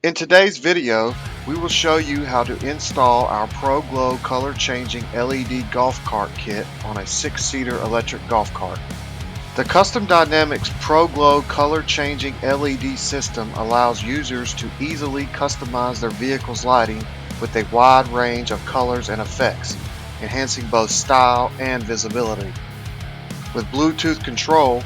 In today's video, we will show you how to install our ProGLOW color changing LED golf cart kit on a 6-seater electric golf cart. The Custom Dynamics ProGLOW color changing LED system allows users to easily customize their vehicle's lighting with a wide range of colors and effects, enhancing both style and visibility. With Bluetooth control,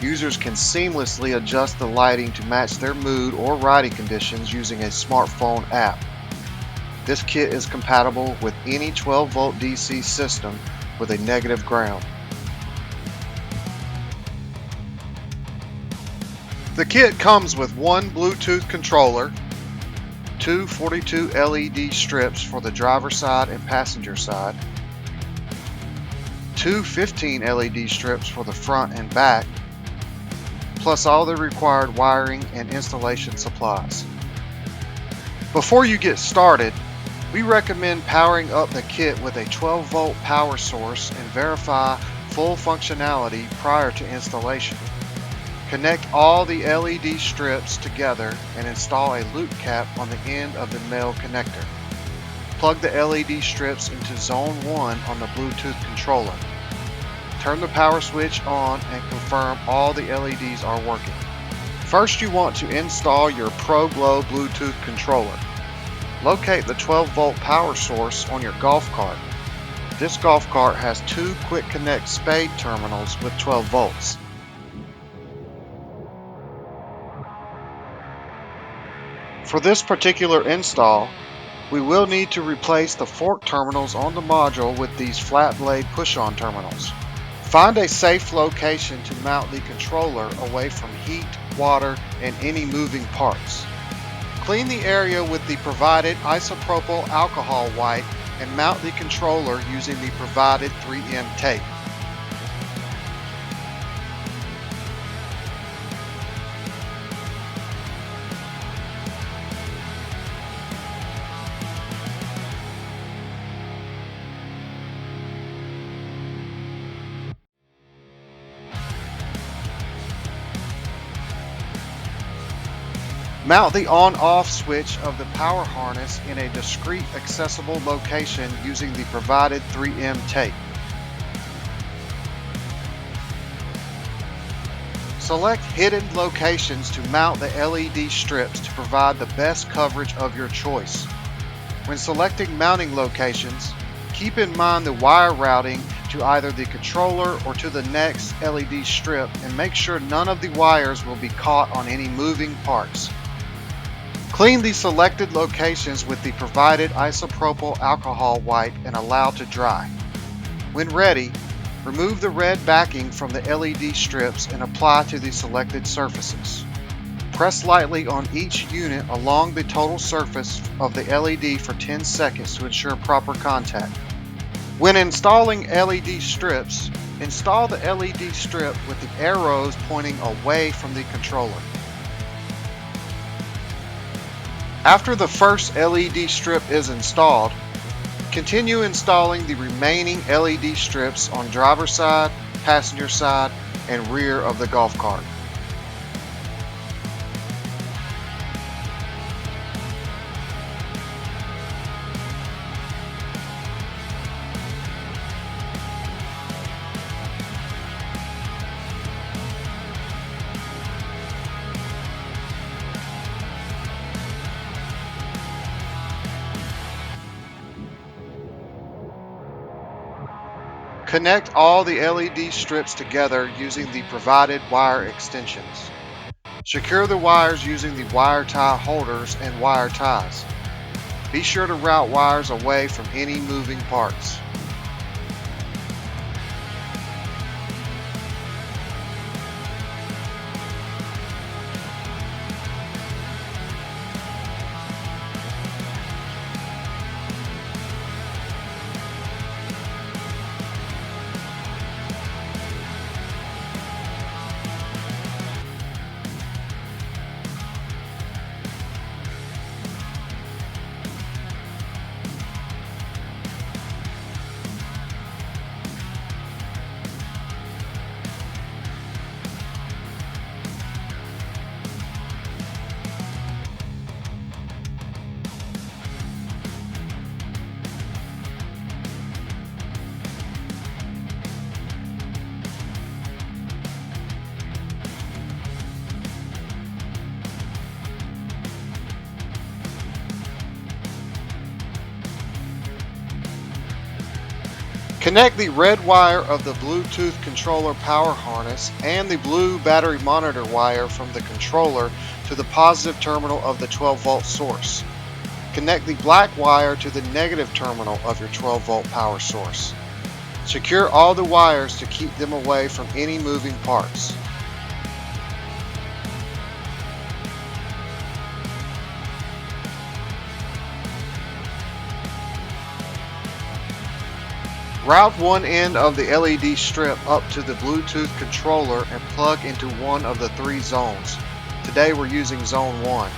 users can seamlessly adjust the lighting to match their mood or riding conditions using a smartphone app. This kit is compatible with any 12-volt DC system with a negative ground. The kit comes with one Bluetooth controller, two 42 LED strips for the driver's side and passenger side, two 15 LED strips for the front and back, plus all the required wiring and installation supplies. Before you get started, we recommend powering up the kit with a 12-volt power source and verify full functionality prior to installation. Connect all the LED strips together and install a loop cap on the end of the male connector. Plug the LED strips into zone 1 on the Bluetooth controller. Turn the power switch on and confirm all the LEDs are working. First, you want to install your ProGLOW Bluetooth controller. Locate the 12-volt power source on your golf cart. This golf cart has two Quick Connect spade terminals with 12 volts. For this particular install, we will need to replace the fork terminals on the module with these flat blade push-on terminals. Find a safe location to mount the controller away from heat, water, and any moving parts. Clean the area with the provided isopropyl alcohol wipe and mount the controller using the provided 3M tape. Mount the on-off switch of the power harness in a discrete accessible location using the provided 3M tape. Select hidden locations to mount the LED strips to provide the best coverage of your choice. When selecting mounting locations, keep in mind the wire routing to either the controller or to the next LED strip, and make sure none of the wires will be caught on any moving parts. Clean the selected locations with the provided isopropyl alcohol wipe and allow to dry. When ready, remove the red backing from the LED strips and apply to the selected surfaces. Press lightly on each unit along the total surface of the LED for 10 seconds to ensure proper contact. When installing LED strips, install the LED strip with the arrows pointing away from the controller. After the first LED strip is installed, continue installing the remaining LED strips on driver's side, passenger side, and rear of the golf cart. Connect all the LED strips together using the provided wire extensions. Secure the wires using the wire tie holders and wire ties. Be sure to route wires away from any moving parts. Connect the red wire of the Bluetooth controller power harness and the blue battery monitor wire from the controller to the positive terminal of the 12-volt source. Connect the black wire to the negative terminal of your 12-volt power source. Secure all the wires to keep them away from any moving parts. Route one end of the LED strip up to the Bluetooth controller and plug into one of the 3 zones. Today we're using zone 1.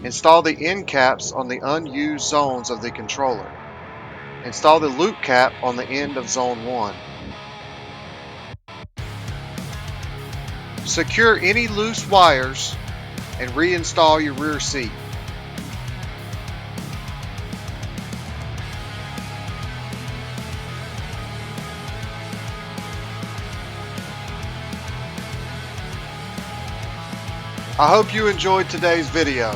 Install the end caps on the unused zones of the controller. Install the loop cap on the end of zone 1. Secure any loose wires and reinstall your rear seat. I hope you enjoyed today's video.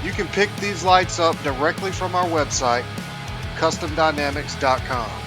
You can pick these lights up directly from our website, customdynamics.com.